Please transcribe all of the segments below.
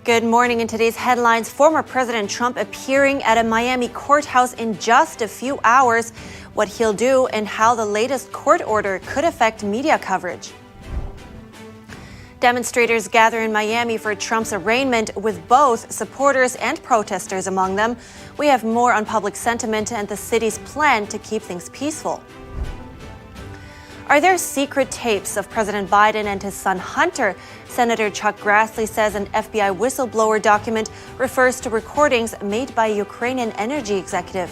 Good morning. In today's headlines, former President Trump appearing at a Miami courthouse in just a few hours, what he'll do and how the latest court order could affect media coverage. Demonstrators gather in Miami for Trump's arraignment with both supporters and protesters among them. We have more on public sentiment and the city's plan to keep things peaceful. Are there secret tapes of President Biden and his son Hunter? Senator Chuck Grassley says an FBI whistleblower document refers to recordings made by a Ukrainian energy executive.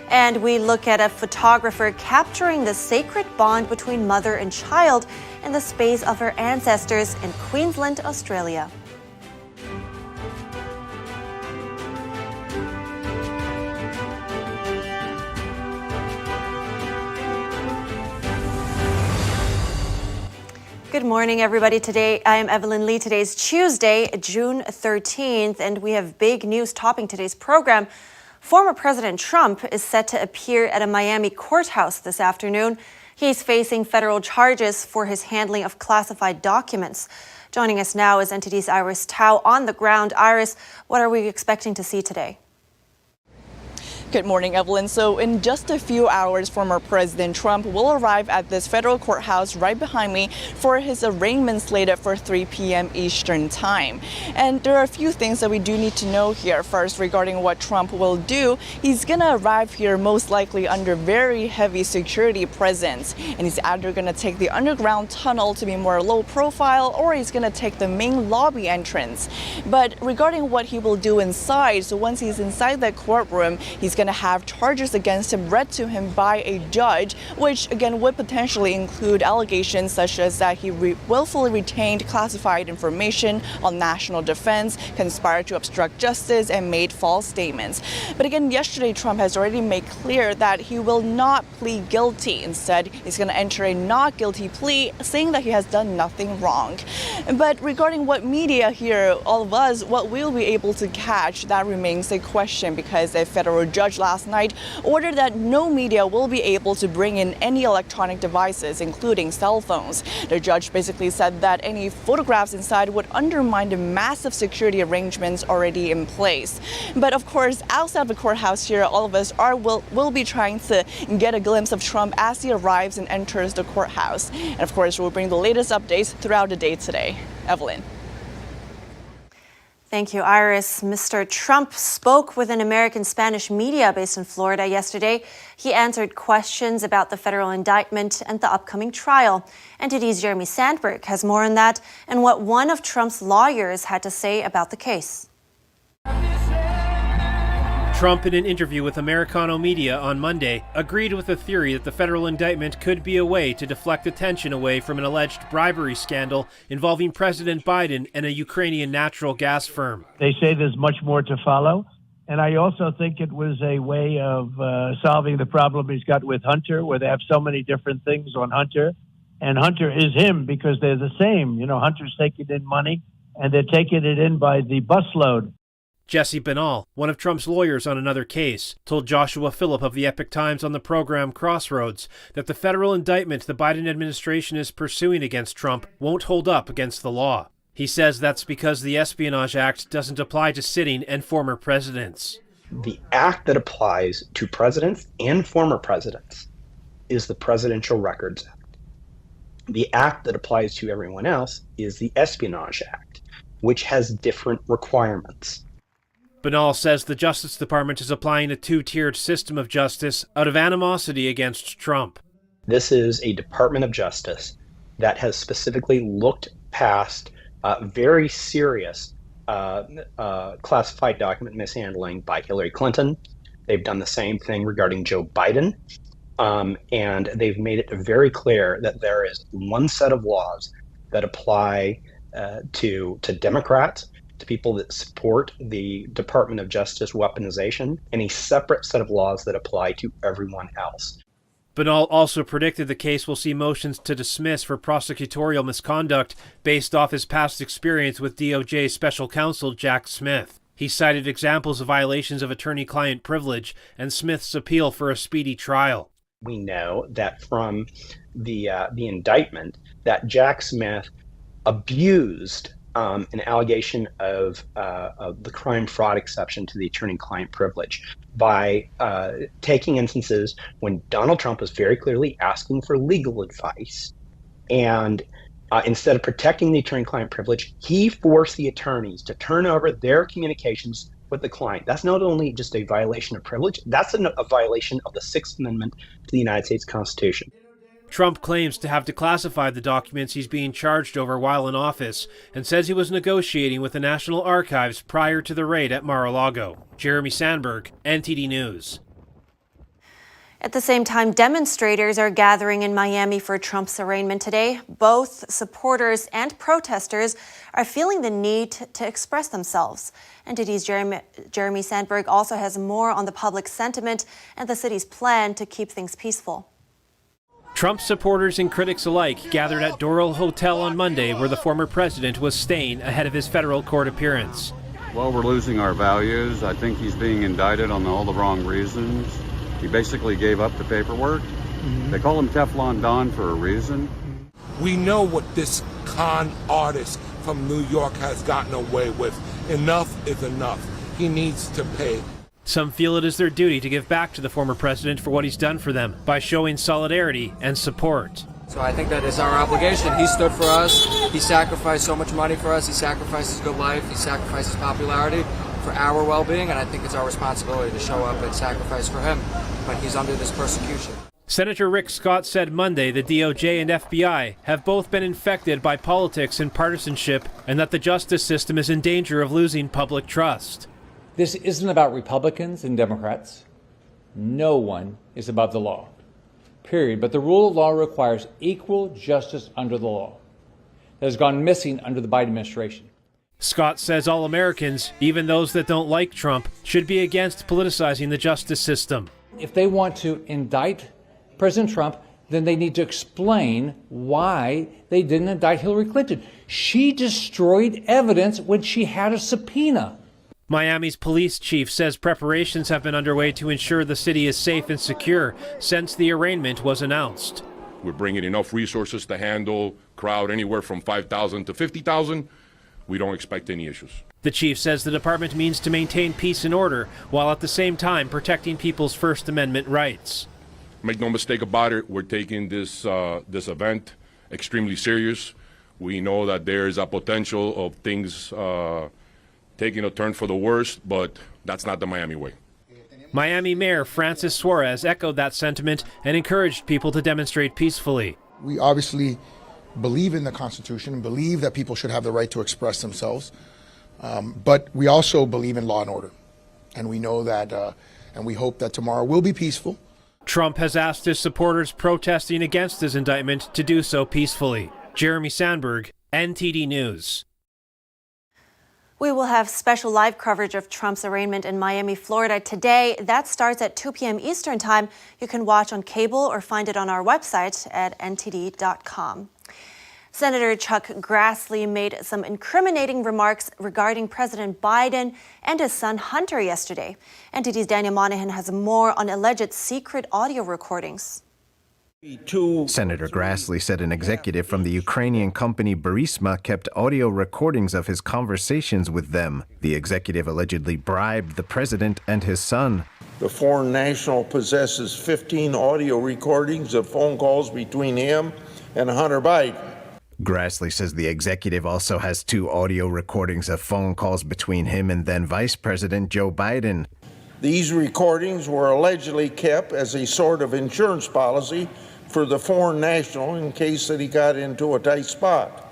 And we look at a photographer capturing the sacred bond between mother and child in the space of her ancestors in Queensland, Australia. Good morning, everybody. Today, I am Evelyn Lee. Today is Tuesday, June 13th, and we have big news topping today's program. Former President Trump is set to appear at a Miami courthouse this afternoon. He's facing federal charges for his handling of classified documents. Joining us now is NTD's Iris Tao on the ground. Iris, what are we expecting to see today? Good morning, Evelyn. So in just a few hours, former President Trump will arrive at this federal courthouse right behind me for his arraignment slated for 3 p.m. Eastern time. And there are a few things that we do need to know here. First, regarding what Trump will do, he's going to arrive here most likely under very heavy security presence. And he's either going to take the underground tunnel to be more low profile, or he's going to take the main lobby entrance. But regarding what he will do inside, so once he's inside the courtroom, he's going to have charges against him read to him by a judge, which again would potentially include allegations such as that he willfully retained classified information on national defense, conspired to obstruct justice, and made false statements. But again, yesterday Trump has already made clear that he will not plead guilty. Instead, he's going to enter a not guilty plea, saying that he has done nothing wrong. But regarding what media here, all of us, what we'll be able to catch, that remains a question, because a federal judge last night ordered that no media will be able to bring in any electronic devices, including cell phones. The judge basically said that any photographs inside would undermine the massive security arrangements already in place. But of course, outside of the courthouse here, all of us will be trying to get a glimpse of Trump as he arrives and enters the courthouse. And of course, we'll bring the latest updates throughout the day today. Evelyn. Thank you, Iris. Mr. Trump spoke with an American Spanish media based in Florida yesterday. He answered questions about the federal indictment and the upcoming trial. NTD's Jeremy Sandberg has more on that and what one of Trump's lawyers had to say about the case. Trump, in an interview with Americano media on Monday, agreed with the theory that the federal indictment could be a way to deflect attention away from an alleged bribery scandal involving President Biden and a Ukrainian natural gas firm. They say there's much more to follow. And I also think it was a way of solving the problem he's got with Hunter, where they have so many different things on Hunter. And Hunter is him because they're the same. You know, Hunter's taking in money and they're taking it in by the busload. Jesse Benall, one of Trump's lawyers on another case, told Joshua Phillip of the Epic Times on the program Crossroads that the federal indictment the Biden administration is pursuing against Trump won't hold up against the law. He says that's because the Espionage Act doesn't apply to sitting and former presidents. The act that applies to presidents and former presidents is the Presidential Records Act. The act that applies to everyone else is the Espionage Act, which has different requirements. Benall says the Justice Department is applying a two-tiered system of justice out of animosity against Trump. This is a Department of Justice that has specifically looked past very serious classified document mishandling by Hillary Clinton. They've done the same thing regarding Joe Biden. And they've made it very clear that there is one set of laws that apply to Democrats, to people that support the Department of Justice weaponization, and a separate set of laws that apply to everyone else. Benall also predicted the case will see motions to dismiss for prosecutorial misconduct based off his past experience with DOJ Special Counsel Jack Smith. He cited examples of violations of attorney-client privilege and Smith's appeal for a speedy trial. We know that from the indictment that Jack Smith abused an allegation of the crime fraud exception to the attorney-client privilege by taking instances when Donald Trump was very clearly asking for legal advice, and instead of protecting the attorney-client privilege, he forced the attorneys to turn over their communications with the client. That's not only just a violation of privilege, that's a violation of the Sixth Amendment to the United States Constitution. Trump claims to have declassified the documents he's being charged over while in office and says he was negotiating with the National Archives prior to the raid at Mar-a-Lago. Jeremy Sandberg, NTD News. At the same time, demonstrators are gathering in Miami for Trump's arraignment today. Both supporters and protesters are feeling the need to express themselves. NTD's Jeremy Sandberg also has more on the public sentiment and the city's plan to keep things peaceful. Trump supporters and critics alike gathered at Doral Hotel on Monday, where the former president was staying ahead of his federal court appearance. Well, we're losing our values. I think he's being indicted on all the wrong reasons. He basically gave up the paperwork. They call him Teflon Don for a reason. We know what this con artist from New York has gotten away with. Enough is enough. He needs to pay. Some feel it is their duty to give back to the former president for what he's done for them by showing solidarity and support. So I think that is our obligation. He stood for us. He sacrificed so much money for us. He sacrificed his good life. He sacrificed his popularity for our well-being, and I think it's our responsibility to show up and sacrifice for him. But he's under this persecution. Senator Rick Scott said Monday the DOJ and FBI have both been infected by politics and partisanship, and that the justice system is in danger of losing public trust. This isn't about Republicans and Democrats. No one is above the law, period. But the rule of law requires equal justice under the law. That has gone missing under the Biden administration. Scott says all Americans, even those that don't like Trump, should be against politicizing the justice system. If they want to indict President Trump, then they need to explain why they didn't indict Hillary Clinton. She destroyed evidence when she had a subpoena. Miami's police chief says preparations have been underway to ensure the city is safe and secure since the arraignment was announced. We're bringing enough resources to handle crowd anywhere from 5,000 to 50,000. We don't expect any issues. The chief says the department means to maintain peace and order while at the same time protecting people's First Amendment rights. Make no mistake about it, we're taking this event extremely serious. We know that there's a potential of things taking a turn for the worst, but that's not the Miami way. Miami Mayor Francis Suarez echoed that sentiment and encouraged people to demonstrate peacefully. We obviously believe in the Constitution and believe that people should have the right to express themselves, but we also believe in law and order. And we know that, and we hope that tomorrow will be peaceful. Trump has asked his supporters protesting against his indictment to do so peacefully. Jeremy Sandberg, NTD News. We will have special live coverage of Trump's arraignment in Miami, Florida today. That starts at 2 p.m. Eastern Time. You can watch on cable or find it on our website at ntd.com. Senator Chuck Grassley made some incriminating remarks regarding President Biden and his son Hunter yesterday. NTD's Daniel Monahan has more on alleged secret audio recordings. Senator Grassley said an executive from the Ukrainian company Burisma kept audio recordings of his conversations with them. The executive allegedly bribed the president and his son. The foreign national possesses 15 audio recordings of phone calls between him and Hunter Biden. Grassley says the executive also has 2 audio recordings of phone calls between him and then Vice President Joe Biden. These recordings were allegedly kept as a sort of insurance policy for the foreign national in case that he got into a tight spot.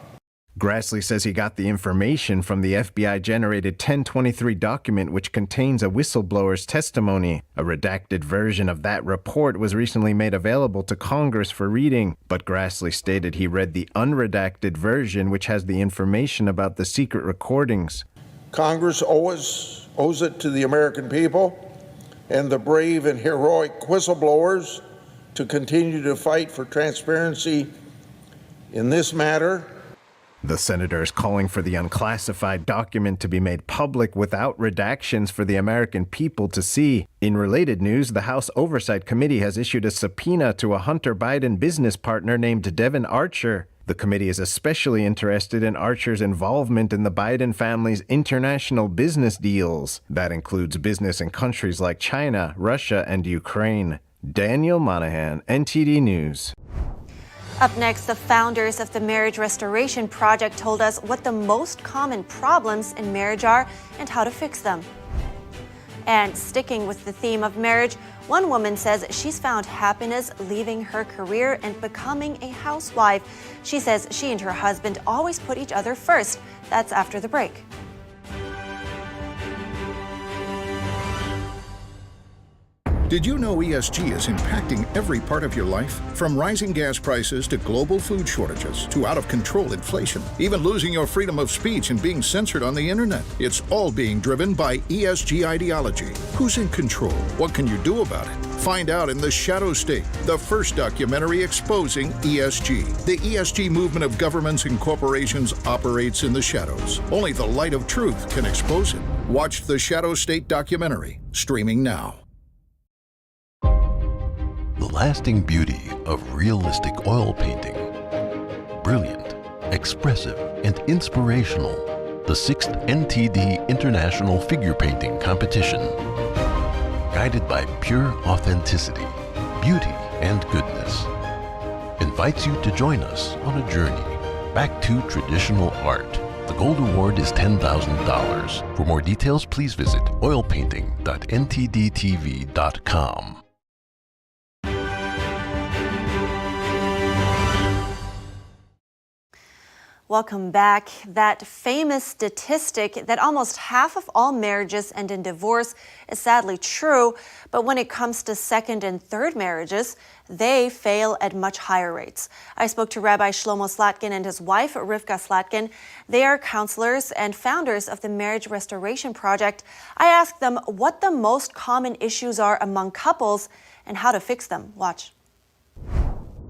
Grassley says he got the information from the FBI-generated 1023 document, which contains a whistleblower's testimony. A redacted version of that report was recently made available to Congress for reading, but Grassley stated he read the unredacted version, which has the information about the secret recordings. Congress owes it to the American people and the brave and heroic whistleblowers to continue to fight for transparency in this matter. The senator is calling for the unclassified document to be made public without redactions for the American people to see. In related news, the House Oversight Committee has issued a subpoena to a Hunter Biden business partner named Devin Archer. The committee is especially interested in Archer's involvement in the Biden family's international business deals. That includes business in countries like China, Russia, and Ukraine. Daniel Monahan, NTD News. Up next, the founders of the Marriage Restoration Project told us what the most common problems in marriage are and how to fix them. And sticking with the theme of marriage, one woman says she's found happiness leaving her career and becoming a housewife. She says she and her husband always put each other first. That's after the break. Did you know ESG is impacting every part of your life? From rising gas prices to global food shortages to out-of-control inflation, even losing your freedom of speech and being censored on the internet. It's all being driven by ESG ideology. Who's in control? What can you do about it? Find out in The Shadow State, the first documentary exposing ESG. The ESG movement of governments and corporations operates in the shadows. Only the light of truth can expose it. Watch The Shadow State documentary, streaming now. The lasting beauty of realistic oil painting. Brilliant, expressive, and inspirational. The 6th NTD International Figure Painting Competition. Guided by pure authenticity, beauty, and goodness. Invites you to join us on a journey back to traditional art. The Gold Award is $10,000. For more details, please visit oilpainting.ntdtv.com. Welcome back. That famous statistic that almost half of all marriages end in divorce is sadly true, but when it comes to second and third marriages, they fail at much higher rates. I spoke to Rabbi Shlomo Slatkin and his wife, Rivka Slatkin. They are counselors and founders of the Marriage Restoration Project. I asked them what the most common issues are among couples and how to fix them. Watch.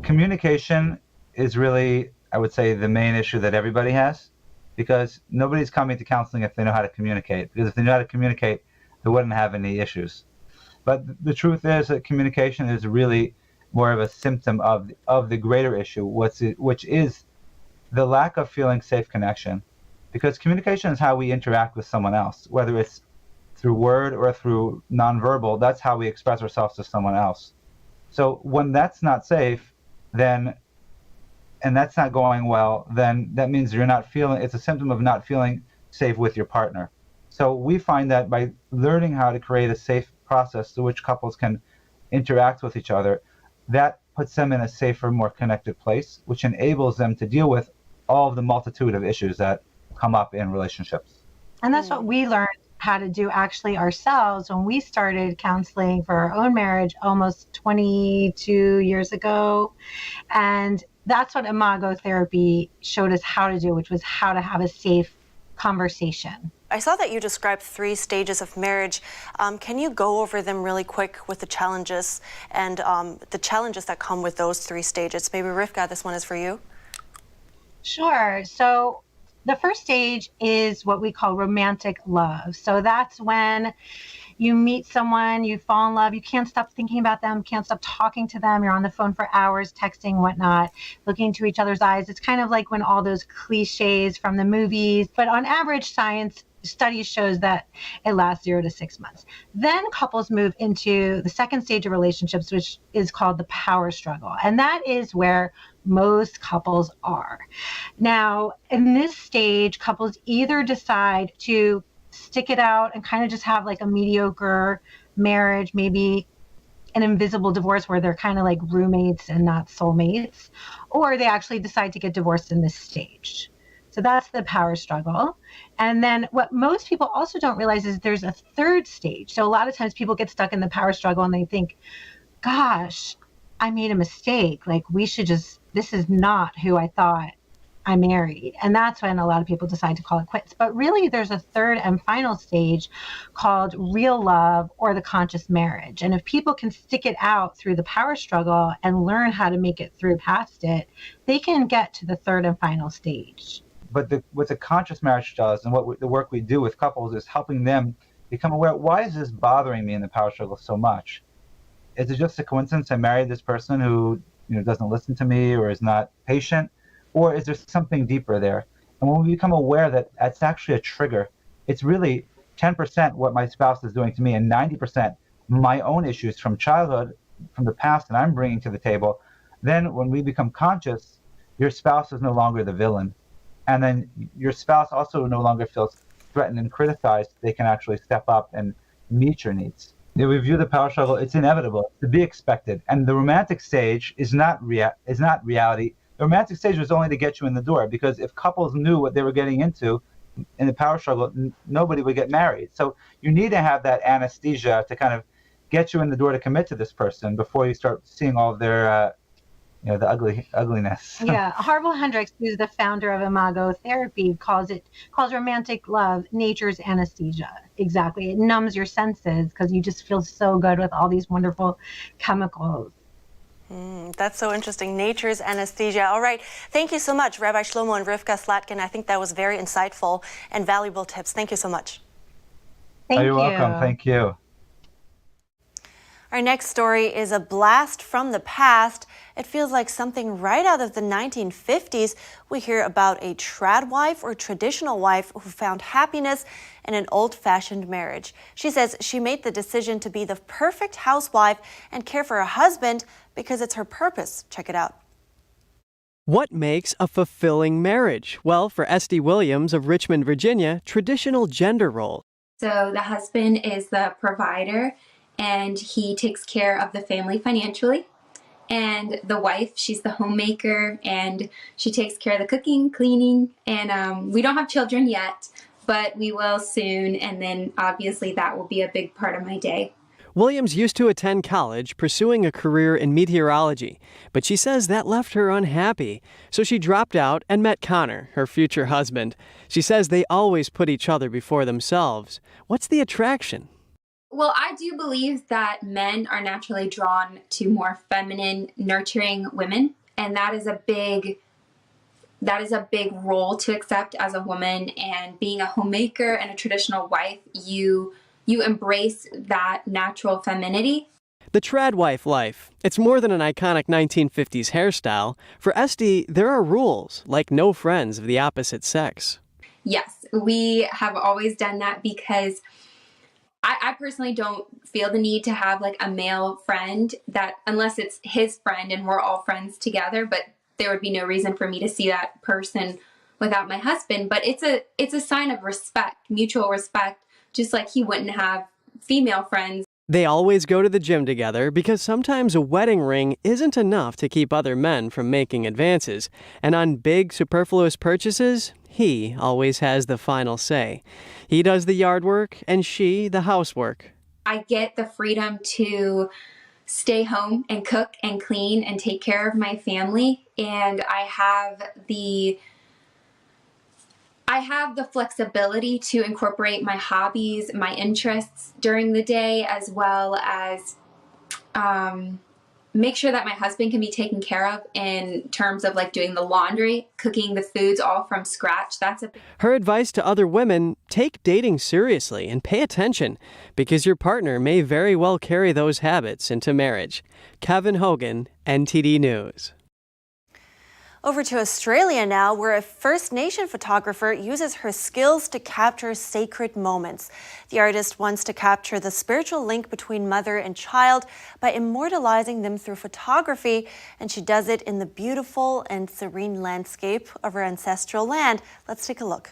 Communication is really, I would say, the main issue that everybody has, because nobody's coming to counseling if they know how to communicate. Because if they know how to communicate, they wouldn't have any issues. But the truth is that communication is really more of a symptom of the greater issue, which is the lack of feeling safe connection. Because communication is how we interact with someone else, whether it's through word or through nonverbal. That's how we express ourselves to someone else. So when that's not safe, and that's not going well, then that means it's a symptom of not feeling safe with your partner. So we find that by learning how to create a safe process through which couples can interact with each other, that puts them in a safer, more connected place, which enables them to deal with all of the multitude of issues that come up in relationships. And that's what we learned how to do actually ourselves when we started counseling for our own marriage almost 22 years ago. And that's what Imago therapy showed us how to do, which was how to have a safe conversation. I saw that you described 3 stages of marriage. Can you go over them really quick with the challenges and the challenges that come with those 3 stages? Maybe Rivka, this one is for you. Sure. So the first stage is what we call romantic love. So that's when you meet someone, you fall in love, you can't stop thinking about them, can't stop talking to them. You're on the phone for hours, texting, whatnot, looking into each other's eyes. It's kind of like when all those cliches from the movies, but on average, science studies shows that it lasts 0 to 6 months. Then couples move into the second stage of relationships, which is called the power struggle. And that is where most couples are. Now, in this stage, couples either decide to stick it out and kind of just have like a mediocre marriage, maybe an invisible divorce where they're kind of like roommates and not soulmates, or they actually decide to get divorced in this stage. So that's the power struggle. And then what most people also don't realize is there's a third stage. So a lot of times people get stuck in the power struggle and they think, gosh, I made a mistake. Like this is not who I thought I married. And that's when a lot of people decide to call it quits. But really, there's a third and final stage called real love or the conscious marriage. And if people can stick it out through the power struggle and learn how to make it through past it, they can get to the third and final stage. But what the conscious marriage does, and the work we do with couples, is helping them become aware, why is this bothering me in the power struggle so much? Is it just a coincidence I married this person who doesn't listen to me or is not patient? Or is there something deeper there? And when we become aware that it's actually a trigger, it's really 10% what my spouse is doing to me and 90% my own issues from childhood, from the past that I'm bringing to the table, then when we become conscious, your spouse is no longer the villain. And then your spouse also no longer feels threatened and criticized. They can actually step up and meet your needs. If we view the power struggle, it's inevitable, to be expected. And the romantic stage is not reality. The romantic stage was only to get you in the door, because if couples knew what they were getting into in the power struggle, nobody would get married. So you need to have that anesthesia to kind of get you in the door to commit to this person before you start seeing all of their the ugliness. Yeah, Harville Hendricks, who's the founder of Imago Therapy, calls romantic love nature's anesthesia. Exactly, it numbs your senses because you just feel so good with all these wonderful chemicals. That's so interesting. Nature's anesthesia. All right. Thank you so much, Rabbi Shlomo and Rivka Slatkin. I think that was very insightful and valuable tips. Thank you so much. You're welcome. Thank you. Our next story is a blast from the past. It feels like something right out of the 1950s. We hear about a trad wife or traditional wife who found happiness in an old-fashioned marriage. She says she made the decision to be the perfect housewife and care for her husband because it's her purpose. Check it out. What makes a fulfilling marriage? Well, for Esty Williams of Richmond, Virginia, traditional gender role. So the husband is the provider, and he takes care of the family financially. And the wife, she's the homemaker, and she takes care of the cooking, cleaning, and we don't have children yet, but we will soon, and then obviously that will be a big part of my day. Williams used to attend college, pursuing a career in meteorology, but she says that left her unhappy. So she dropped out and met Connor, her future husband. She says they always put each other before themselves. What's the attraction? Well, I do believe that men are naturally drawn to more feminine, nurturing women, and that is a big role to accept as a woman. And being a homemaker and a traditional wife, you embrace that natural femininity. The trad wife life. It's more than an iconic 1950s hairstyle. For Esty, there are rules, like no friends of the opposite sex. Yes, we have always done that because I personally don't feel the need to have like a male friend, that unless it's his friend and we're all friends together, but there would be no reason for me to see that person without my husband. But it's a sign of respect, mutual respect, just like he wouldn't have female friends. They always go to the gym together because sometimes a wedding ring isn't enough to keep other men from making advances. And on big superfluous purchases, he always has the final say. He does the yard work and she the housework. I get the freedom to stay home and cook and clean and take care of my family. And I have the flexibility to incorporate my hobbies, my interests during the day, as well as make sure that my husband can be taken care of in terms of like doing the laundry, cooking the foods all from scratch. Her advice to other women: take dating seriously and pay attention, because your partner may very well carry those habits into marriage. Kevin Hogan, NTD News. Over to Australia now, where a First Nation photographer uses her skills to capture sacred moments. The artist wants to capture the spiritual link between mother and child by immortalizing them through photography, and she does it in the beautiful and serene landscape of her ancestral land. Let's take a look.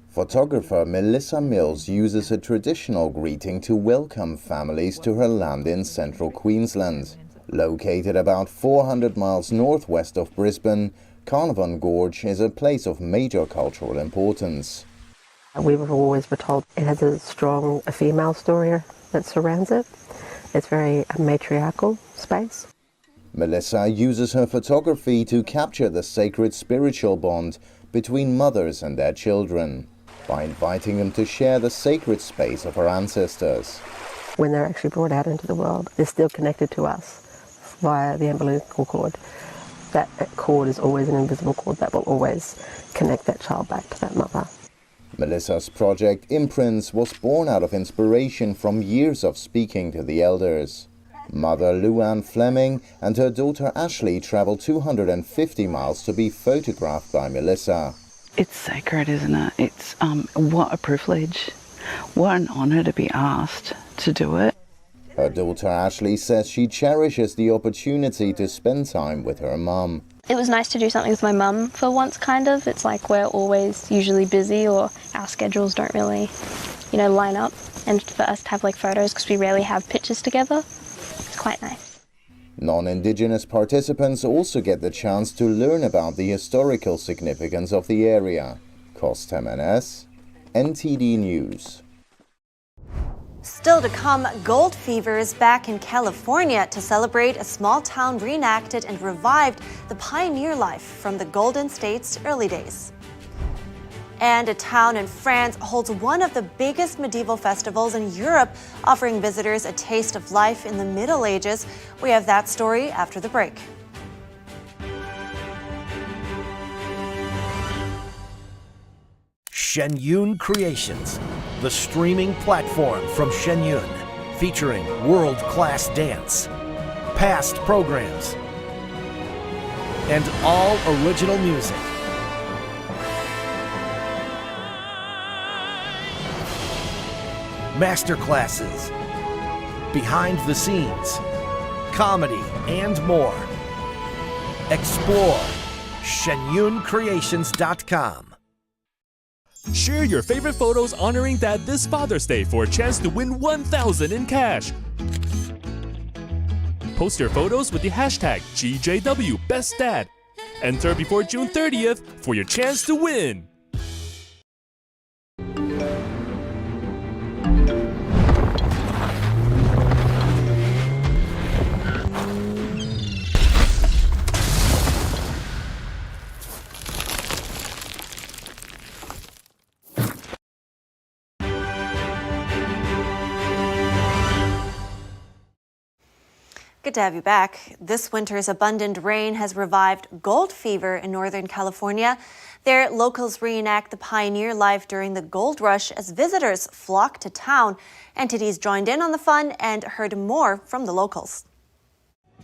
Photographer Melissa Mills uses a traditional greeting to welcome families to her land in central Queensland. Located about 400 miles northwest of Brisbane, Carnarvon Gorge is a place of major cultural importance. We were always told it has a strong female story that surrounds it. It's very matriarchal space. Melissa uses her photography to capture the sacred spiritual bond between mothers and their children by inviting them to share the sacred space of her ancestors. When they're actually brought out into the world, they're still connected to us via the umbilical cord. That cord is always an invisible cord that will always connect that child back to that mother. Melissa's project Imprints was born out of inspiration from years of speaking to the elders. Mother Luann Fleming and her daughter Ashley traveled 250 miles to be photographed by Melissa. It's sacred, isn't it? It's what a privilege. What an honor to be asked to do it. Her daughter Ashley says she cherishes the opportunity to spend time with her mum. It was nice to do something with my mum for once, kind of. It's like we're always usually busy, or our schedules don't really, line up. And for us to have photos, because we rarely have pictures together, it's quite nice. Non-Indigenous participants also get the chance to learn about the historical significance of the area. Cost Jimenez, NTD News. Still to come, gold fever is back in California to celebrate a small town reenacted and revived the pioneer life from the Golden State's early days. And a town in France holds one of the biggest medieval festivals in Europe, offering visitors a taste of life in the Middle Ages. We have that story after the break. Shen Yun Creations, the streaming platform from Shen Yun, featuring world-class dance, past programs, and all original music. Masterclasses, behind the scenes, comedy, and more. Explore shenyuncreations.com. Share your favorite photos honoring Dad this Father's Day for a chance to win $1,000 in cash. Post your photos with the hashtag GJWBestDad. Enter before June 30th for your chance to win. Good to have you back. This winter's abundant rain has revived gold fever in Northern California. There, locals reenact the pioneer life during the gold rush as visitors flock to town. NTD's joined in on the fun and heard more from the locals.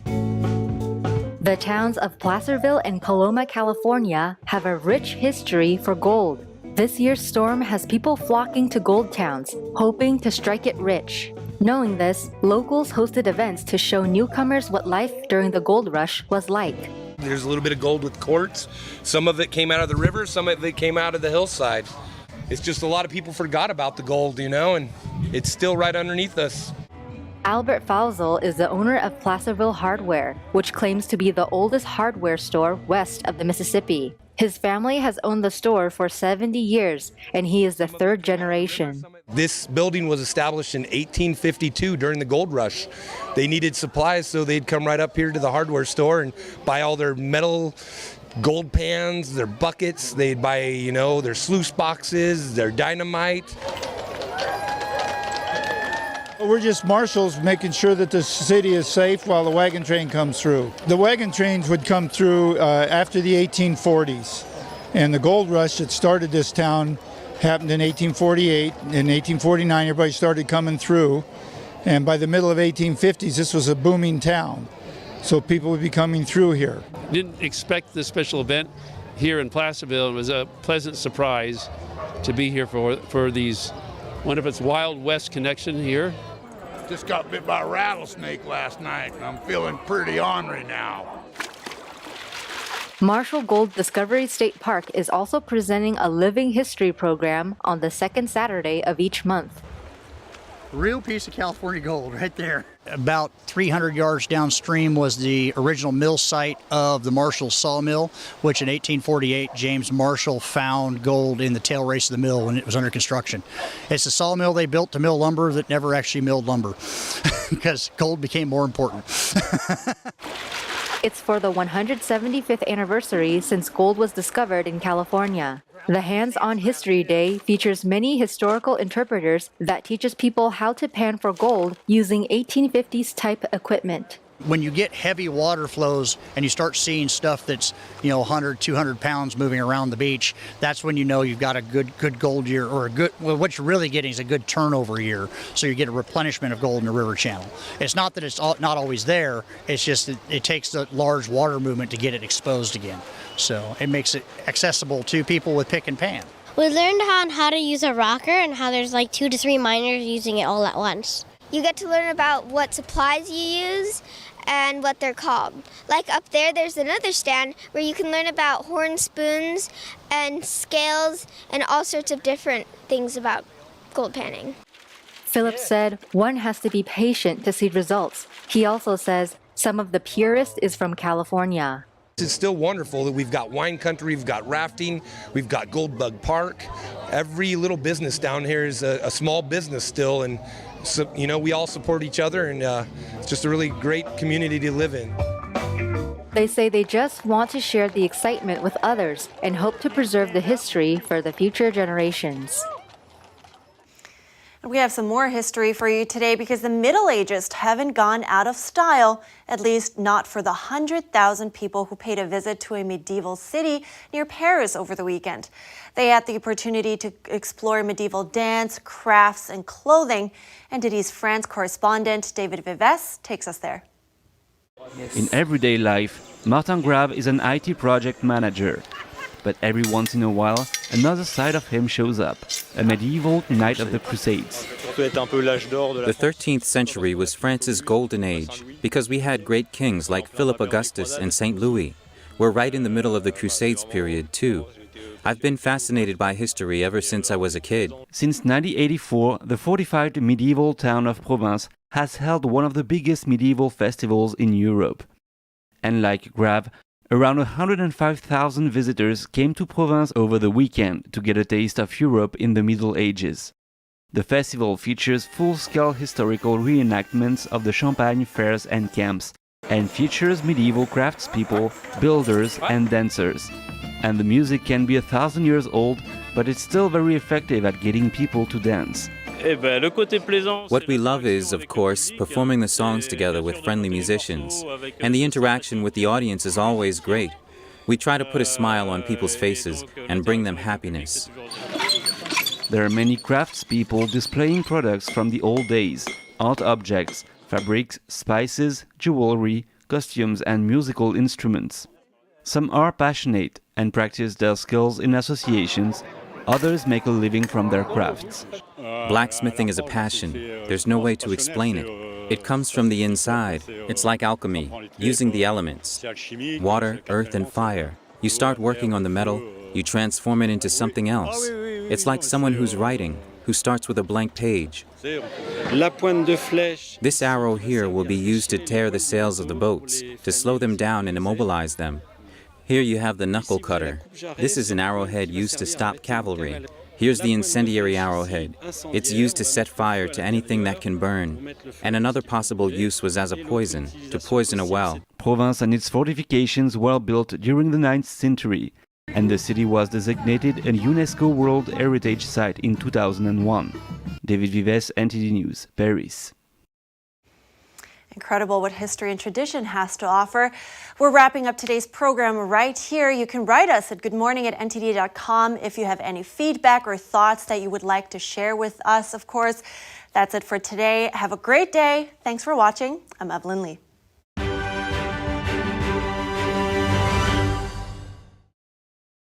The towns of Placerville and Coloma, California have a rich history for gold. This year's storm has people flocking to gold towns, hoping to strike it rich. Knowing this, locals hosted events to show newcomers what life during the gold rush was like. There's a little bit of gold with quartz. Some of it came out of the river, some of it came out of the hillside. It's just a lot of people forgot about the gold, and it's still right underneath us. Albert Falzel is the owner of Placerville Hardware, which claims to be the oldest hardware store west of the Mississippi. His family has owned the store for 70 years, and he is the third generation. This building was established in 1852 during the gold rush. They needed supplies, so they'd come right up here to the hardware store and buy all their metal gold pans, their buckets. They'd buy, their sluice boxes, their dynamite. We're just marshals making sure that the city is safe while the wagon train comes through. The wagon trains would come through after the 1840s. And the gold rush that started this town happened in 1848. In 1849, everybody started coming through. And by the middle of 1850s, this was a booming town. So people would be coming through here. Didn't expect this special event here in Placerville. It was a pleasant surprise to be here for these, one of its Wild West connection here. Just got bit by a rattlesnake last night, and I'm feeling pretty ornery now. Marshall Gold Discovery State Park is also presenting a living history program on the second Saturday of each month. Real piece of California gold right there. About 300 yards downstream was the original mill site of the Marshall Sawmill, which in 1848 James Marshall found gold in the tail race of the mill when it was under construction. It's a sawmill they built to mill lumber that never actually milled lumber because gold became more important. It's for the 175th anniversary since gold was discovered in California. The Hands-On History Day features many historical interpreters that teaches people how to pan for gold using 1850s type equipment. When you get heavy water flows and you start seeing stuff that's, 100, 200 pounds moving around the beach, that's when you know you've got a good gold year, or what you're really getting is a good turnover year. So you get a replenishment of gold in the river channel. It's not that it's not always there, it's just that it takes the large water movement to get it exposed again. So it makes it accessible to people with pick and pan. We learned on how to use a rocker and how there's like 2 to 3 miners using it all at once. You get to learn about what supplies you use and what they're called. Like up there's another stand where you can learn about horn spoons and scales and all sorts of different things about gold panning. Philip said one has to be patient to see results. He also says some of the purest is from California. It's still wonderful that we've got wine country, we've got rafting, we've got Gold Bug Park. Every little business down here is a small business still, and so, we all support each other, and it's just a really great community to live in. They say they just want to share the excitement with others and hope to preserve the history for the future generations. We have some more history for you today because the Middle Ages haven't gone out of style, at least not for the 100,000 people who paid a visit to a medieval city near Paris over the weekend. They had the opportunity to explore medieval dance, crafts, and clothing. NTD's France correspondent David Vives takes us there. In everyday life, Martin Grave is an IT project manager. But every once in a while, another side of him shows up, a medieval knight of the Crusades. The 13th century was France's golden age, because we had great kings like Philip Augustus and St. Louis. We're right in the middle of the Crusades period, too. I've been fascinated by history ever since I was a kid. Since 1984, the fortified medieval town of Provence has held one of the biggest medieval festivals in Europe. And like Grave, around 105,000 visitors came to Provence over the weekend to get a taste of Europe in the Middle Ages. The festival features full-scale historical reenactments of the Champagne fairs and camps, and features medieval craftspeople, builders, and dancers. And the music can be 1,000 years old, but it's still very effective at getting people to dance. What we love is, of course, performing the songs together with friendly musicians. And the interaction with the audience is always great. We try to put a smile on people's faces and bring them happiness. There are many craftspeople displaying products from the old days, art objects, fabrics, spices, jewelry, costumes, and musical instruments. Some are passionate and practice their skills in associations. Others make a living from their crafts. Blacksmithing is a passion. There's no way to explain it. It comes from the inside. It's like alchemy, using the elements. Water, earth, and fire. You start working on the metal, you transform it into something else. It's like someone who's writing, who starts with a blank page. This arrow here will be used to tear the sails of the boats, to slow them down and immobilize them. Here you have the knuckle cutter. This is an arrowhead used to stop cavalry. Here's the incendiary arrowhead. It's used to set fire to anything that can burn. And another possible use was as a poison, to poison a well. Provence and its fortifications were built during the 9th century, and the city was designated a UNESCO World Heritage Site in 2001. David Vives, NTD News, Paris. Incredible what history and tradition has to offer. We're wrapping up today's program right here. You can write us at goodmorning@ntd.com if you have any feedback or thoughts that you would like to share with us, of course. That's it for today. Have a great day. Thanks for watching. I'm Evelyn Lee.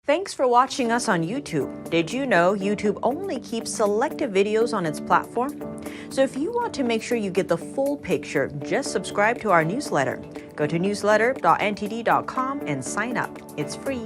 Thanks for watching us on YouTube. Did you know YouTube only keeps selective videos on its platform? So if you want to make sure you get the full picture, just subscribe to our newsletter. Go to newsletter.ntd.com and sign up. It's free.